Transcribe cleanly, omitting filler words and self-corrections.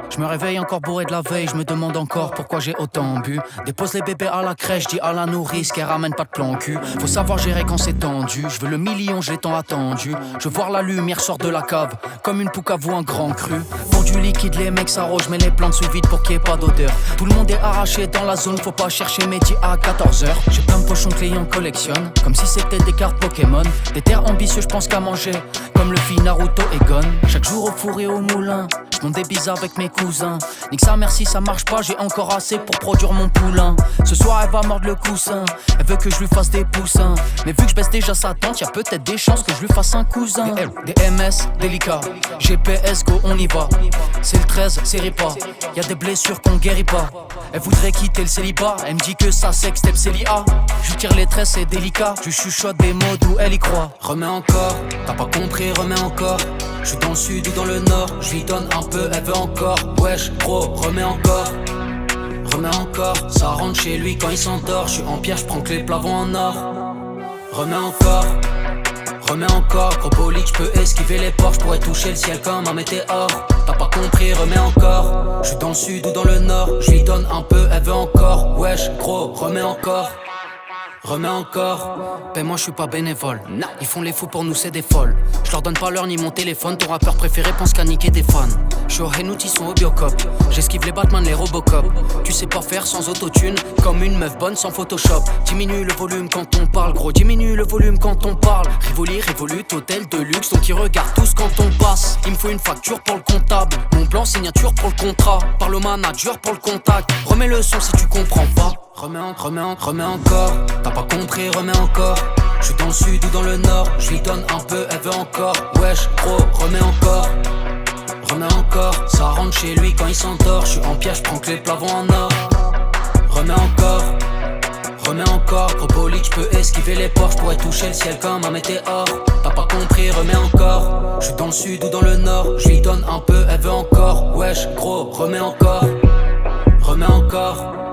Je me réveille encore bourré de la veille, je me demande encore pourquoi j'ai autant bu. Dépose les bébés à la crèche, dis à la nourrice qu'elle ramène pas de plan cul. Faut savoir gérer quand c'est tendu, je veux le million, je l'ai tant attendu. Je veux voir la lumière sort de la cave, comme une poucave ou un grand cru. Pour du liquide, les mecs s'arrogent, mais les plantes sous vide pour qu'il n'y ait pas d'odeur. Tout le monde est arraché dans la zone, faut pas chercher métier à 14h. J'ai plein de pochons clients collectionne, comme si c'était des cartes Pokémon. Des terres ambitieux, je pense qu'à manger, comme le fit Naruto et Gon. Chaque jour au four et au moulin, je monte des bizarres avec mes cousins. Nique ça, merci, ça marche pas, j'ai encore assez pour produire mon poulain. Ce soir, elle va mordre le coussin, elle veut que je lui fasse des poussins. Mais vu que je baisse déjà sa tante, y'a peut-être des chances que je lui fasse un cousin. Des MS, délicats, GPS, go, on y va. C'est le 13, c'est ripa, y'a des blessures qu'on guérit pas. Elle voudrait quitter le célibat, elle me dit que ça sextape c'est l'IA. Je tire les tresses, c'est délicat, tu chuchotes des mots d'où elle y croit. Remets encore, t'as pas compris, remets encore. Je suis dans le sud ou dans le nord, je lui donne un peu, elle veut encore. Wesh, gros, remets encore. Remets encore, ça rentre chez lui quand il s'endort. Je suis en pierre, je prends que les plafonds en or. Remets encore. Remets encore, gros bolide, je peux esquiver les portes, je pourrais toucher le ciel comme un météore. T'as pas compris, remets encore. Je suis dans le sud ou dans le nord, je lui donne un peu, elle veut encore. Wesh, gros, remets encore. Remets encore, ben moi je suis pas bénévole. Ils font les fous pour nous c'est des folles. Je leur donne pas l'heure ni mon téléphone. Ton rappeur préféré pense qu'à niquer des fans. Je suis au Henout, ils sont au Biocop. J'esquive les Batman, les Robocop. Tu sais pas faire sans autotune, comme une meuf bonne sans Photoshop. Diminue le volume quand on parle, gros, diminue le volume quand on parle. Rivoli, Revolut, hôtel de luxe, donc ils regardent tous quand on passe. Il me faut une facture pour le comptable, mon plan signature pour le contrat. Parle au manager pour le contact. Remets le son si tu comprends pas. Remets encore, t'as pas compris, remets encore. Je suis dans le sud ou dans le nord, je lui donne un peu, elle veut encore. Wesh, gros, remets encore. Remets encore, ça rentre chez lui quand il s'endort. Je suis en pierre, je prends que les plafonds en or. Remets encore, gros bolide, je peux esquiver les portes, je pourrais toucher le ciel comme un météore. T'as pas compris, remets encore. Je suis dans le sud ou dans le nord, je lui donne un peu, elle veut encore. Wesh, gros, remets encore. Remets encore.